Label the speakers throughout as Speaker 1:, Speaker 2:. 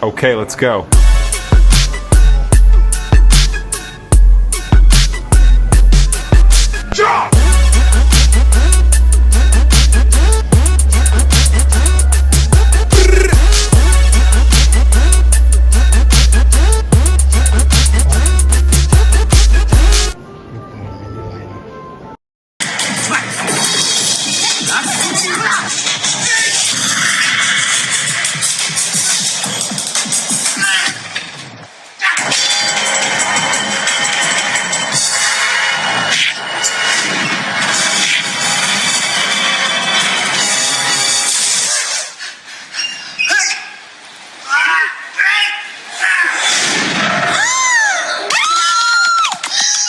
Speaker 1: Okay, let's go.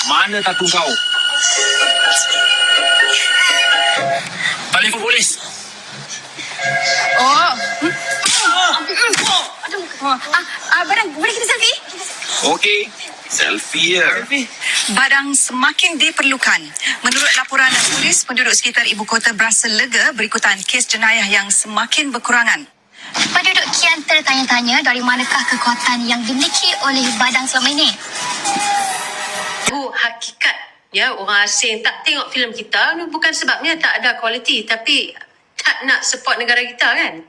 Speaker 2: Mana tattoo kau? Telefon polis.
Speaker 3: Oh. Badang, boleh kita selfie?
Speaker 2: Okey. Selfie ya.
Speaker 3: Badang semakin diperlukan. Menurut laporan polis, penduduk sekitar ibu kota berasa lega berikutan kes jenayah yang semakin berkurangan.
Speaker 4: Penduduk kian tertanya-tanya dari manakah kekuatan yang dimiliki oleh Badang selama ini.
Speaker 5: Hakikat ya, orang asing tak tengok filem kita ni bukan sebabnya tak ada kualiti, tapi tak nak support negara kita kan.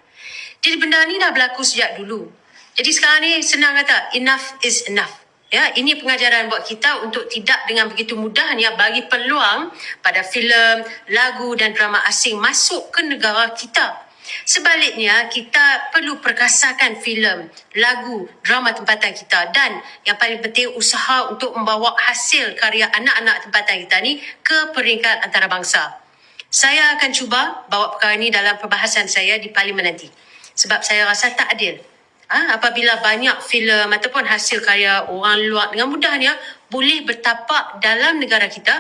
Speaker 5: Jadi benda ni dah berlaku sejak dulu. Jadi sekarang ni senang kata enough is enough. Ya, ini pengajaran buat kita untuk tidak dengan begitu mudahnya bagi peluang pada filem, lagu dan drama asing masuk ke negara kita. Sebaliknya, kita perlu perkasakan filem, lagu, drama tempatan kita dan yang paling penting usaha untuk membawa hasil karya anak-anak tempatan kita ni ke peringkat antarabangsa. Saya akan cuba bawa perkara ini dalam perbahasan saya di parlimen nanti. Sebab saya rasa tak adil. Apabila banyak filem ataupun hasil karya orang luar dengan mudahnya boleh bertapak dalam negara kita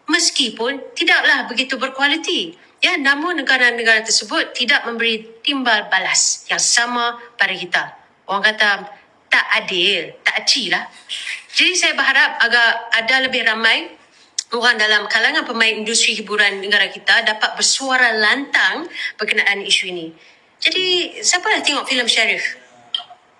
Speaker 5: meskipun tidaklah begitu berkualiti. Ya, namun negara-negara tersebut tidak memberi timbal balas yang sama pada kita. Orang kata tak adil, tak aci lah. Jadi saya berharap agar ada lebih ramai orang dalam kalangan pemain industri hiburan negara kita dapat bersuara lantang berkenaan isu ini. Jadi siapa dah tengok filem Sheriff?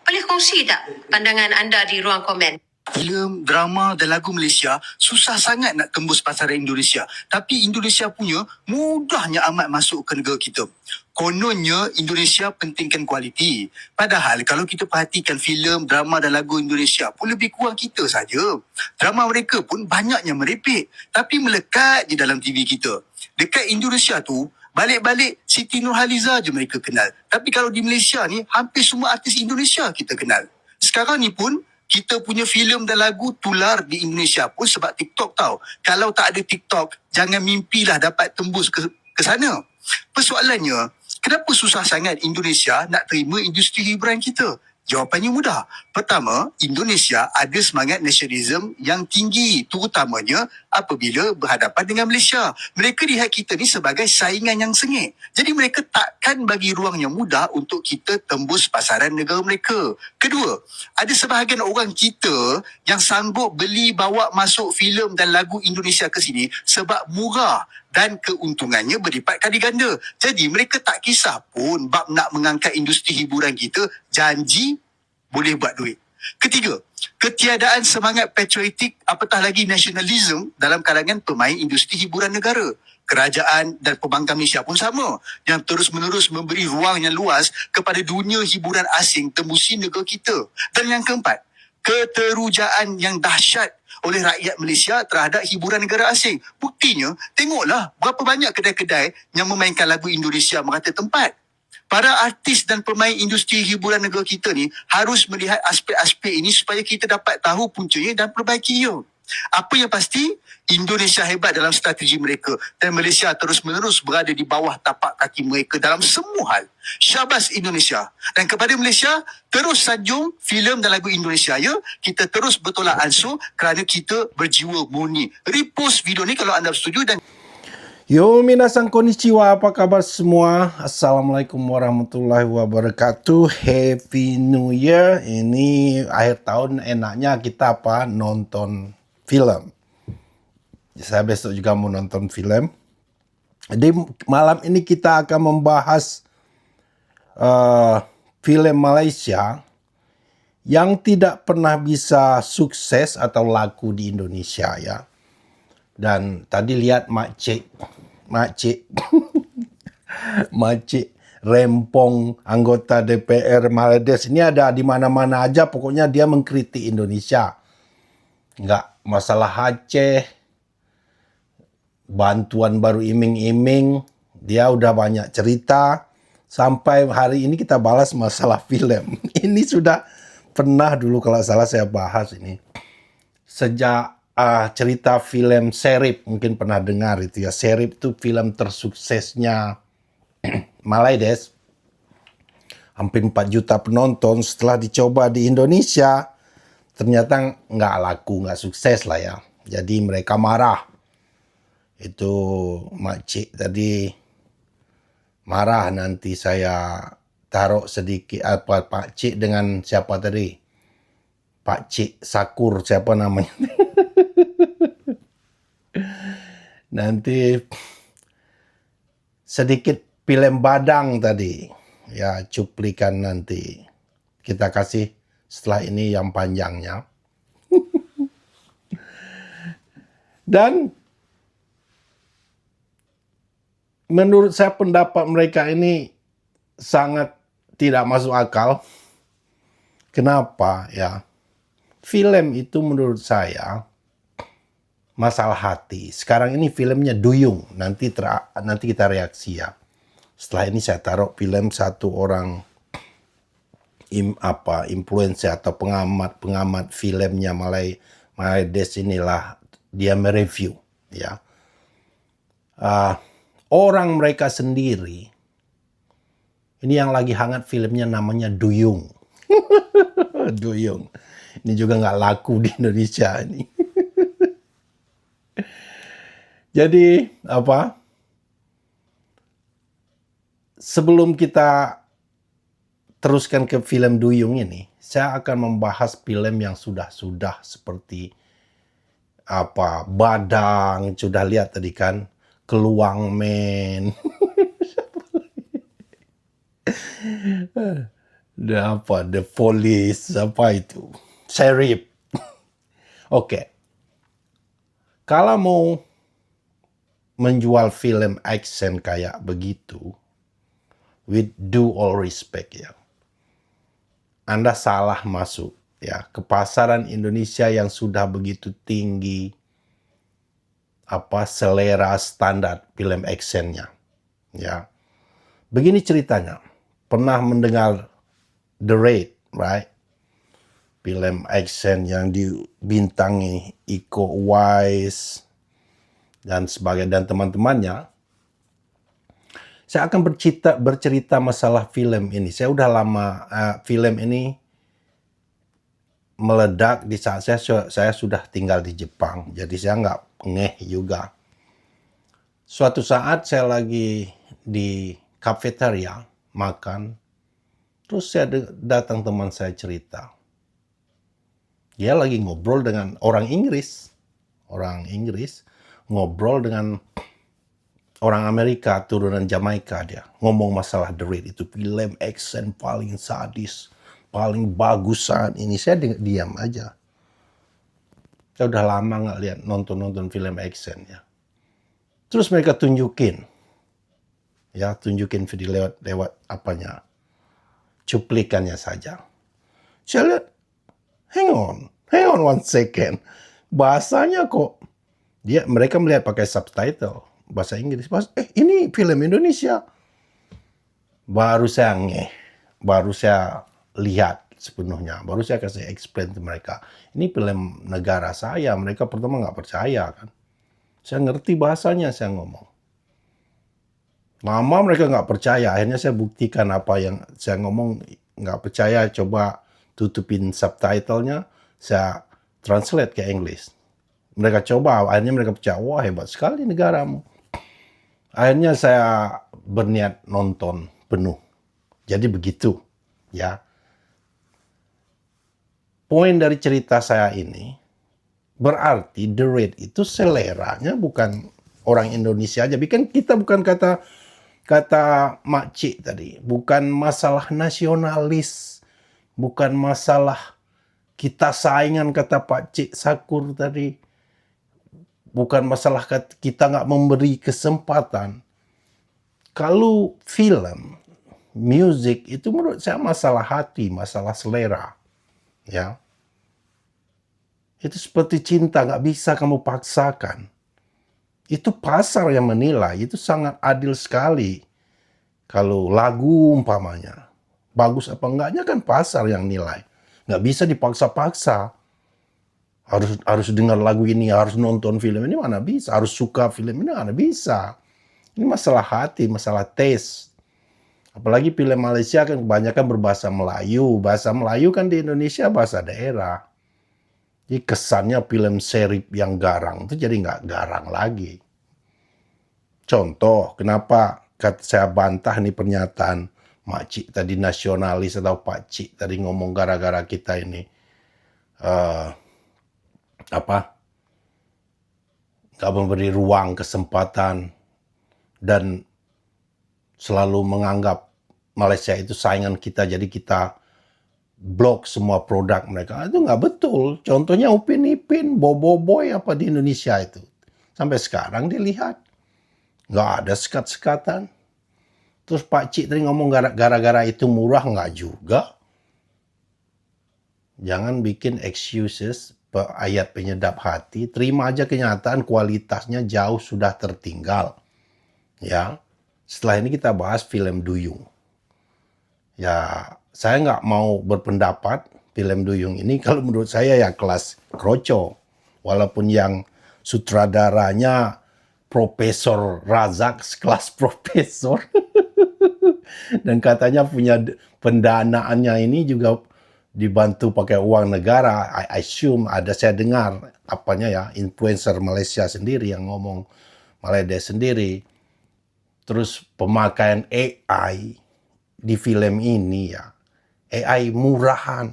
Speaker 5: Boleh kongsi tak pandangan anda di ruang komen?
Speaker 6: Filem, drama dan lagu Malaysia susah sangat nak tembus pasaran Indonesia. Tapi Indonesia punya mudahnya amat masuk ke negara kita. Kononnya Indonesia pentingkan kualiti. Padahal kalau kita perhatikan filem, drama dan lagu Indonesia pun lebih kurang kita saja. Drama mereka pun banyaknya merepek. Tapi melekat di dalam TV kita. Dekat Indonesia tu, balik-balik Siti Nurhaliza je mereka kenal. Tapi kalau di Malaysia ni, hampir semua artis Indonesia kita kenal. Sekarang ni pun, kita punya filem dan lagu tular di Indonesia pun sebab TikTok tau. Kalau tak ada TikTok, jangan mimpilah dapat tembus ke sana. Persoalannya, kenapa susah sangat Indonesia nak terima industri hiburan kita? Jawapannya mudah. Pertama, Indonesia ada semangat nasionalisme yang tinggi, terutamanya apabila berhadapan dengan Malaysia. Mereka lihat kita ni sebagai saingan yang sengit. Jadi mereka takkan bagi ruang yang mudah untuk kita tembus pasaran negara mereka. Kedua, ada sebahagian orang kita yang sanggup beli bawa masuk filem dan lagu Indonesia ke sini sebab murah dan keuntungannya berlipat kali ganda. Jadi mereka tak kisah pun bab nak mengangkat industri hiburan kita, janji boleh buat duit. Ketiga, ketiadaan semangat patriotik apatah lagi nasionalisme dalam kalangan pemain industri hiburan negara. Kerajaan dan pembangkang Malaysia pun sama, yang terus-menerus memberi ruang yang luas kepada dunia hiburan asing tembusi negara kita. Dan yang keempat, keterujaan yang dahsyat oleh rakyat Malaysia terhadap hiburan negara asing. Buktinya, tengoklah berapa banyak kedai-kedai yang memainkan lagu Indonesia merata tempat. Para artis dan pemain industri hiburan negara kita ni harus melihat aspek-aspek ini supaya kita dapat tahu puncanya dan perbaiki ia. Apa yang pasti, Indonesia hebat dalam strategi mereka dan Malaysia terus-menerus berada di bawah tapak kaki mereka dalam semua hal. Syabas Indonesia. Dan kepada Malaysia, terus sanjung filem dan lagu Indonesia ya. Kita terus bertolak ansur kerana kita berjiwa murni. Repost video ni kalau anda setuju dan
Speaker 7: Yo minasan konnichiwa, apa kabar semua? Assalamualaikum warahmatullahi wabarakatuh. Happy New Year. Ini akhir tahun enaknya kita apa? Nonton film. Saya besok juga mau nonton film. Jadi malam ini kita akan membahas film Malaysia yang tidak pernah bisa sukses atau laku di Indonesia ya. Dan tadi lihat Makcik Makcik Rempong anggota DPR Malades ini ada di mana-mana aja, pokoknya dia mengkritik Indonesia. Nggak masalah Aceh, bantuan baru iming-iming, dia udah banyak cerita. Sampai hari ini kita balas masalah film. Ini sudah pernah dulu kalau salah saya bahas ini. Sejak cerita film Serip, mungkin pernah dengar itu ya. Serip itu film tersuksesnya Malaides. Hampir 4 juta penonton. Setelah dicoba di Indonesia, ternyata nggak laku, nggak sukses lah ya. Jadi mereka marah. Itu Makcik tadi marah, nanti saya taruh sedikit Pak Cik dengan siapa tadi? Pak Cik Sakur, siapa namanya? Nanti sedikit film Badang tadi. Ya, cuplikan nanti. Kita kasih setelah ini yang panjangnya. Dan menurut saya pendapat mereka ini sangat tidak masuk akal. Kenapa ya? Film itu menurut saya masalah hati. Sekarang ini filmnya Duyung. Nanti kita reaksi ya. Setelah ini saya taruh film satu orang influencer atau pengamat filmnya Malaides inilah, dia mereview ya. Orang mereka sendiri ini yang lagi hangat filmnya namanya Duyung. Duyung. Ini juga nggak laku di Indonesia ini. Jadi sebelum kita teruskan ke film Duyung ini, saya akan membahas film yang sudah seperti Badang, sudah lihat tadi kan, Keluang Men. The Police, itu? Serip. Oke. Kalau mau menjual film action kayak begitu, with due all respect ya, Anda salah masuk ya ke pasaran Indonesia yang sudah begitu tinggi selera standar film actionnya ya. Begini ceritanya, pernah mendengar The Raid, right? Film action yang dibintangi Iko Uwais dan sebagainya dan teman-temannya. Saya akan bercerita masalah film ini. Saya udah lama film ini meledak di saat saya sudah tinggal di Jepang. Jadi saya nggak ngeh juga. Suatu saat saya lagi di kafeteria makan, terus saya datang teman saya cerita. Dia lagi ngobrol dengan orang Inggris, ngobrol dengan orang Amerika turunan Jamaika. Dia ngomong masalah The Raid, itu film action paling sadis, paling bagus saat ini. Saya diam aja. Saya udah lama nggak lihat nonton film action ya. Terus mereka tunjukin video lewat cuplikannya saja. Saya lihat, hang on one second. Bahasanya kok mereka melihat pakai subtitle bahasa Inggris. Ini film Indonesia. Baru saya lihat sepenuhnya. Baru saya kasih explain ke mereka. Ini film negara saya. Mereka pertama nggak percaya kan. Saya ngerti bahasanya, saya ngomong. Lama mereka nggak percaya. Akhirnya saya buktikan apa yang saya ngomong nggak percaya. Coba tutupin subtitlenya. Saya translate ke English. Mereka coba. Akhirnya mereka percaya. Wah, hebat sekali negaramu. Akhirnya saya berniat nonton penuh. Jadi begitu. Ya. Poin dari cerita saya ini, berarti The Raid itu seleranya bukan orang Indonesia aja. Kita bukan kata Makcik tadi. Bukan masalah nasionalis. Bukan masalah Kita saingan, kata Pak Cik Sakur tadi. Bukan masalah kita nggak memberi kesempatan. Kalau film, music itu menurut saya masalah hati, masalah selera. Ya. Itu seperti cinta, nggak bisa kamu paksakan. Itu pasar yang menilai, itu sangat adil sekali. Kalau lagu umpamanya, bagus apa enggaknya kan pasar yang nilai. Nggak bisa dipaksa-paksa. Harus dengar lagu ini, harus nonton film ini, mana bisa. Harus suka film ini, mana bisa. Ini masalah hati, masalah taste. Apalagi film Malaysia kan kebanyakan berbahasa Melayu. Bahasa Melayu kan di Indonesia bahasa daerah. Jadi kesannya film serip yang garang itu jadi nggak garang lagi. Contoh, kenapa saya bantah nih pernyataan Makcik tadi nasionalis atau Pakcik tadi ngomong gara-gara kita ini nggak memberi ruang, kesempatan, dan selalu menganggap Malaysia itu saingan kita, jadi kita blok semua produk mereka. Itu nggak betul. Contohnya Upin Ipin, Boboiboy apa di Indonesia itu. Sampai sekarang dilihat. Nggak ada sekat-sekatan. Terus Pak Cik tadi ngomong gara-gara itu murah, nggak juga. Jangan bikin excuses, ayat penyedap hati. Terima aja kenyataan kualitasnya jauh sudah tertinggal. Ya. Setelah ini kita bahas film Duyung. Ya, saya nggak mau berpendapat film Duyung ini kalau menurut saya ya kelas kroco. Walaupun yang sutradaranya Profesor Razak sekelas profesor. Dan katanya punya pendanaannya ini juga dibantu pakai uang negara. I assume saya dengar influencer Malaysia sendiri yang ngomong Malaysia sendiri. Terus pemakaian AI di film ini ya. AI murahan.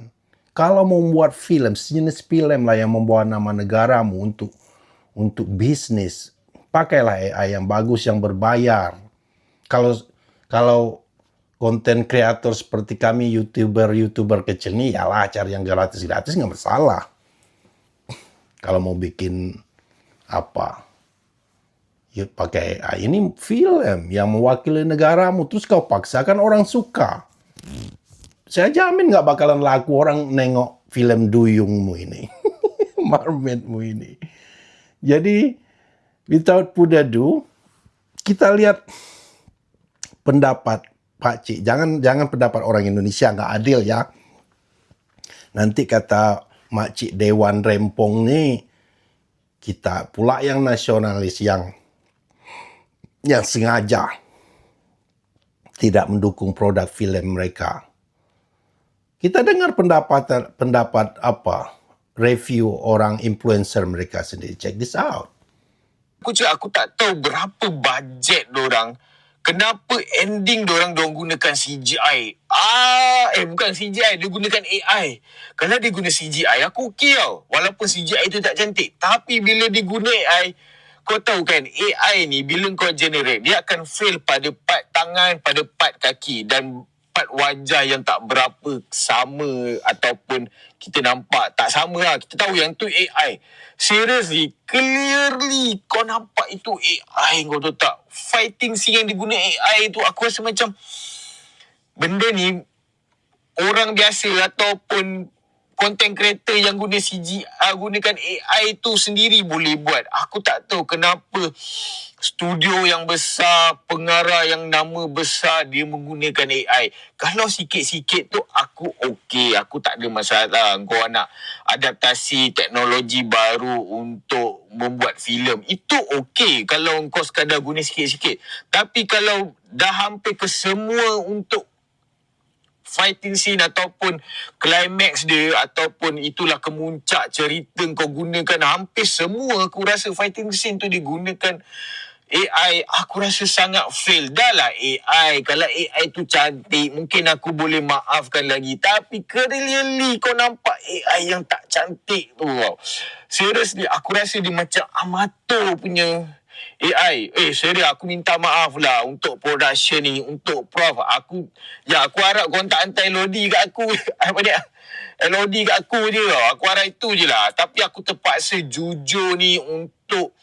Speaker 7: Kalau mau membuat film, sejenis film lah yang membawa nama negaramu untuk bisnis, pakailah AI yang bagus, yang berbayar. Kalau konten kreator seperti kami, YouTuber kecil nih, yalah cari yang gratis nggak masalah. Kalau mau bikin ya pakai AI, ini film yang mewakili negaramu, terus kau paksakan orang suka. Saya jamin nggak bakalan laku orang nengok film Duyungmu ini. Marmedmu ini. Jadi, without further ado, kita lihat pendapat Pak Cik. Jangan pendapat orang Indonesia, nggak adil ya. Nanti kata Makcik Dewan Rempong nih, kita pula yang nasionalis, yang sengaja tidak mendukung produk film mereka. Kita dengar pendapat review orang influencer mereka sendiri. Check this out.
Speaker 2: Aku tak tahu berapa bajet dorang. Kenapa ending dorang gunakan CGI? Bukan CGI, dia gunakan AI. Kalau dia guna CGI, aku okey tau. Walaupun CGI itu tak cantik. Tapi bila dia guna AI, kau tahu kan, AI ni bila kau generate, dia akan fail pada part tangan, pada part kaki dan part wajah yang tak berapa sama ataupun kita nampak tak sama lah. Kita tahu yang tu AI. Seriously, clearly kau nampak itu AI, kau tahu tak? Fighting scene yang diguna AI tu, aku rasa macam benda ni orang biasa ataupun content creator yang guna gunakan AI tu sendiri boleh buat. Aku tak tahu kenapa studio yang besar, pengarah yang nama besar, dia menggunakan AI. Kalau sikit-sikit tu aku okey, aku tak ada masalah. Kau nak adaptasi teknologi baru untuk membuat filem, itu okey kalau kau sekadar guna sikit-sikit. Tapi kalau dah hampir ke semua untuk fighting scene ataupun climax dia ataupun itulah kemuncak cerita kau gunakan, hampir semua aku rasa fighting scene tu digunakan AI, aku rasa sangat fail. Dah lah AI, kalau AI tu cantik mungkin aku boleh maafkan lagi, tapi clearly kau nampak AI yang tak cantik tu tau. Seriously, aku rasa dia macam amatur punya AI. Serius, aku minta maaf lah untuk production ni, untuk Prof. Aku harap korang tak hantar Lodi kat aku. Apa dia? LOD kat aku je tau. Aku harap itu je lah. Tapi aku terpaksa jujur ni untuk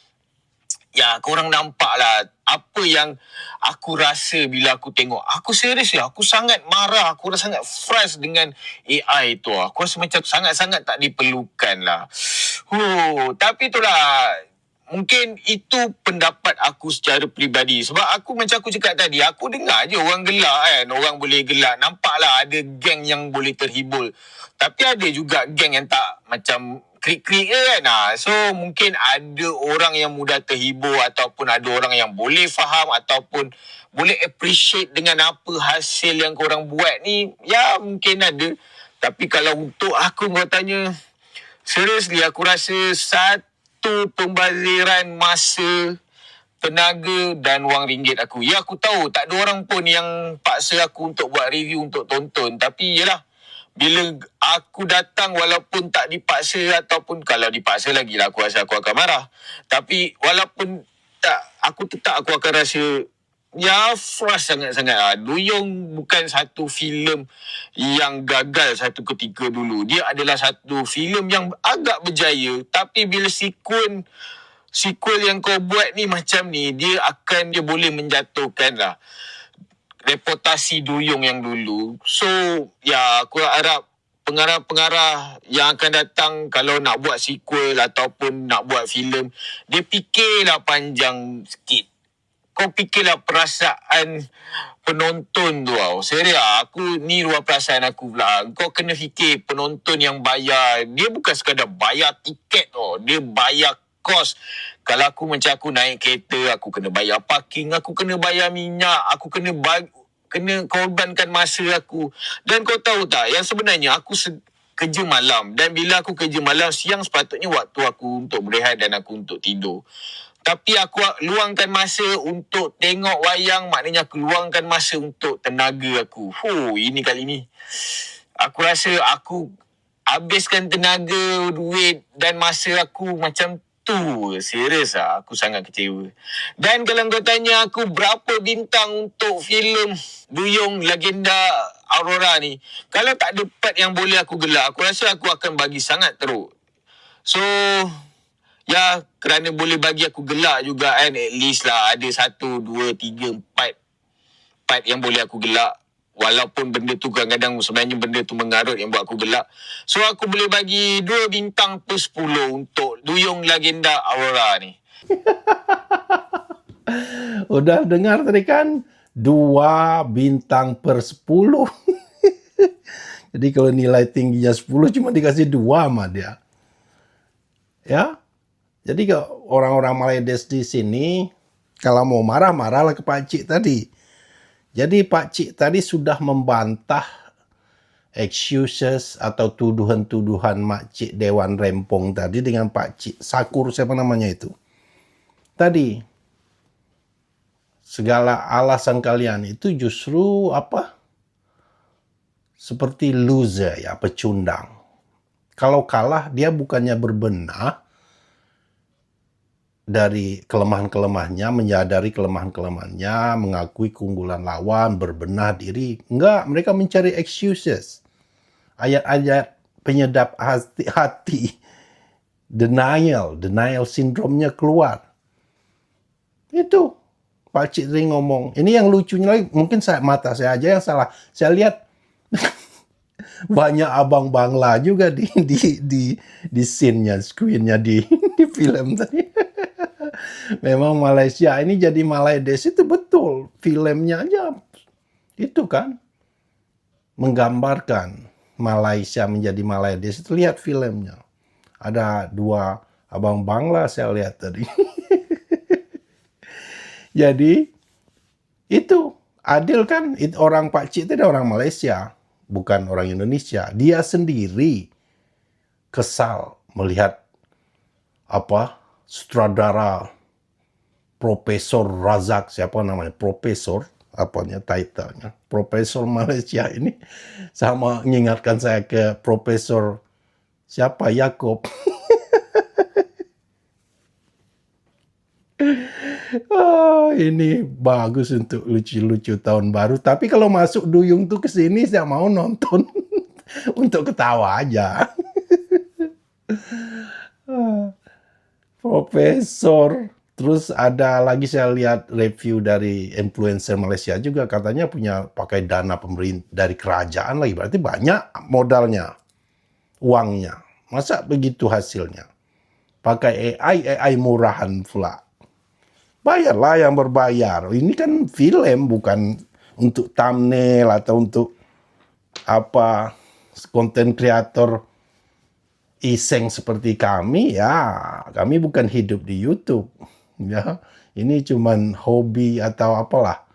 Speaker 2: korang nampak lah apa yang aku rasa bila aku tengok. Aku serius lah. Aku sangat marah. Aku rasa sangat frust dengan AI tu. Aku rasa macam sangat-sangat tak diperlukan lah. Tapi itulah. Mungkin itu pendapat aku secara peribadi. Sebab aku macam aku cakap tadi, aku dengar je orang gelak kan. Orang boleh gelak. Nampaklah ada geng yang boleh terhibur. Tapi ada juga geng yang tak macam krik-krik je kan. So mungkin ada orang yang mudah terhibur ataupun ada orang yang boleh faham ataupun boleh appreciate dengan apa hasil yang korang buat ni. Ya mungkin ada. Tapi kalau untuk aku kau tanya, seriously aku rasa satu pembaziran masa, tenaga dan wang ringgit aku. Ya aku tahu tak ada orang pun yang paksa aku untuk buat review untuk tonton. Tapi yelah, bila aku datang walaupun tak dipaksa ataupun kalau dipaksa lagi lah aku rasa aku akan marah. Tapi walaupun tak, aku tetap aku akan rasa frust sangat-sangat lah. Duyung bukan satu filem yang gagal satu ketika dulu. Dia adalah satu filem yang agak berjaya. Tapi bila sequel yang kau buat ni macam ni, dia boleh menjatuhkan lah reputasi Duyung yang dulu. So, aku harap pengarah-pengarah yang akan datang kalau nak buat sequel ataupun nak buat filem, dia fikirlah panjang sikit. Kau fikirlah perasaan penonton tu tau. Serius, aku ni luar perasaan aku pula. Kau kena fikir penonton yang bayar. Dia bukan sekadar bayar tiket tau. Dia bayar kos. Kalau aku macam aku naik kereta, aku kena bayar parking, aku kena bayar minyak, aku kena korbankan masa aku. Dan kau tahu tak, yang sebenarnya aku kerja malam. Dan bila aku kerja malam, siang sepatutnya waktu aku untuk berehat dan aku untuk tidur. Tapi aku luangkan masa untuk tengok wayang, maknanya aku luangkan masa untuk tenaga aku. Ini kali ni aku rasa aku habiskan tenaga, duit dan masa aku macam tu. Serius lah, aku sangat kecewa. Dan kalau kau tanya aku berapa bintang untuk filem Duyung Legenda Aurora ni, kalau tak ada part yang boleh aku gelak, aku rasa aku akan bagi sangat teruk. So kerana boleh bagi aku gelak juga kan, at least lah ada 1, 2, 3, 4 part yang boleh aku gelak. Walaupun benda tu kadang-kadang sebenarnya benda tu mengarut yang buat aku gelak. So aku boleh bagi 2 bintang per 10 untuk Duyung Legenda Aurora ni.
Speaker 7: Udah dengar tadi kan? 2 bintang per 10. Jadi kalau nilai tingginya 10 cuma dikasih 2 sama dia. Ya. Jadi kalau orang-orang Maledes di sini kalau mau marah-marahlah ke Pak Cik tadi. Jadi Pak Cik tadi sudah membantah excuses atau tuduhan-tuduhan Mak Cik Dewan Rempong tadi dengan Pak Cik Sakur, siapa namanya itu. Tadi segala alasan kalian itu justru seperti loser ya, pecundang. Kalau kalah dia bukannya berbenah dari kelemahan-kelemahannya, menyadari kelemahan-kelemahannya, mengakui keunggulan lawan, berbenah diri. Enggak, mereka mencari excuses. Ayat-ayat penyedap hati. Denial syndrome-nya keluar. Itu. Pak Cik Ring ngomong. Ini yang lucunya lagi, mungkin mata saya aja yang salah. Saya lihat banyak abang Bangla juga di scene-nya, screen-nya di film tadi. Memang Malaysia ini jadi Maledes itu betul. Filmnya aja itu kan menggambarkan Malaysia menjadi Maledes. Itu lihat filmnya. Ada 2 abang Bangla saya lihat tadi. Jadi itu adil kan? Orang Pak Cik itu orang Malaysia, bukan orang Indonesia. Dia sendiri kesal melihat sutradara Profesor Razak, siapa namanya? Profesor, titlenya? Profesor Malaysia ini sama mengingatkan saya ke Profesor siapa? Yaakob. Ini bagus untuk lucu-lucu tahun baru. Tapi kalau masuk Duyung tuh ke sini saya mau nonton. Untuk ketawa aja. Profesor. Terus ada lagi saya lihat review dari influencer Malaysia juga katanya punya pakai dana pemerintah dari kerajaan lagi. Berarti banyak modalnya, uangnya. Masa begitu hasilnya? Pakai AI murahan pula. Bayarlah yang berbayar. Ini kan film, bukan untuk thumbnail atau untuk apa konten kreator iseng seperti kami. Ya, kami bukan hidup di YouTube. Ya, ini cuman hobi atau apalah,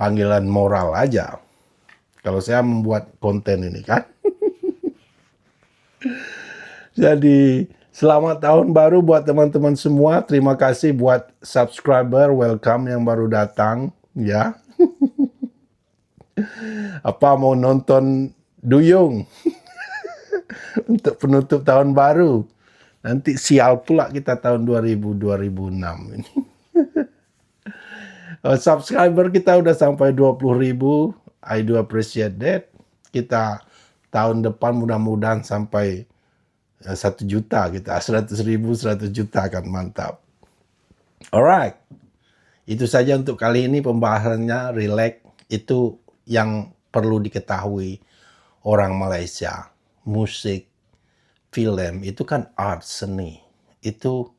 Speaker 7: panggilan moral aja. Kalau saya membuat konten ini kan. Jadi, selamat tahun baru buat teman-teman semua. Terima kasih buat subscriber, welcome yang baru datang, ya. Apa mau nonton Duyung untuk penutup tahun baru? Nanti sial pula kita tahun 2006 ini. Subscriber kita udah sampai 20.000. I do appreciate that. Kita tahun depan mudah-mudahan sampai 1 juta kita. 100.000, 100 juta kan, mantap. Alright. Itu saja untuk kali ini pembahasannya, relax. Itu yang perlu diketahui orang Malaysia. Musik, film itu kan art, seni. Itu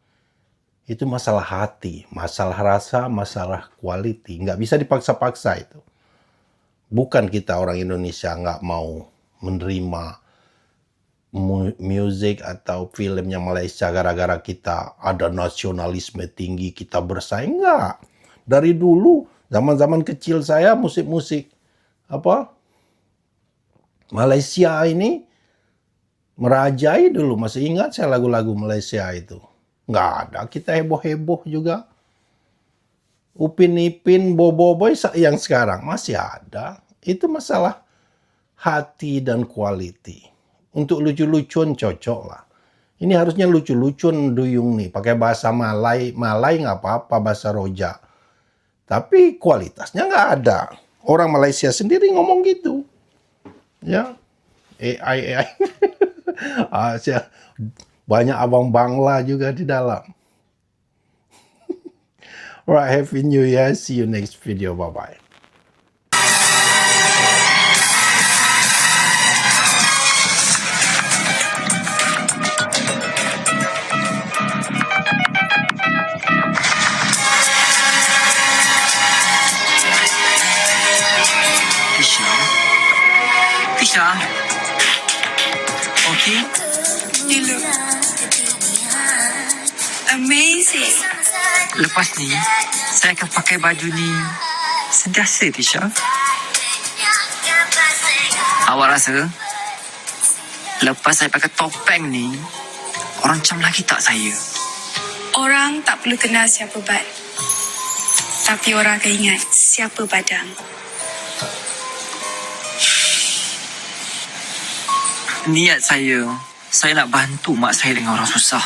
Speaker 7: masalah hati, masalah rasa, masalah quality. Nggak bisa dipaksa-paksa itu. Bukan kita orang Indonesia nggak mau menerima musik atau filmnya Malaysia gara-gara kita ada nasionalisme tinggi, kita bersaing. Nggak. Dari dulu, zaman-zaman kecil saya, musik-musik Malaysia ini merajai dulu. Masih ingat saya lagu-lagu Malaysia itu. Nggak ada kita heboh-heboh juga. Upin Ipin, Bobo Boy yang sekarang masih ada. Itu masalah hati dan quality. Untuk lucu-lucuan cocok lah. Ini harusnya lucu-lucuan Duyung nih. Pakai bahasa Malay nggak apa-apa, bahasa Rojak. Tapi kualitasnya nggak ada. Orang Malaysia sendiri ngomong gitu. Ya, AI. Banyak abang Bangla juga di dalam. Alright, happy new year. See you next video. Bye-bye.
Speaker 1: Tisha. Okay.
Speaker 3: You look amazing.
Speaker 1: Lepas ni, saya akan pakai baju ni sentiasa, Tisha. Awak rasa, lepas saya pakai topeng ni, orang macam lagi tak saya?
Speaker 3: Orang tak perlu kenal siapa Bad. Tapi orang akan ingat siapa Badang.
Speaker 1: Niat saya nak bantu mak saya dengan orang susah.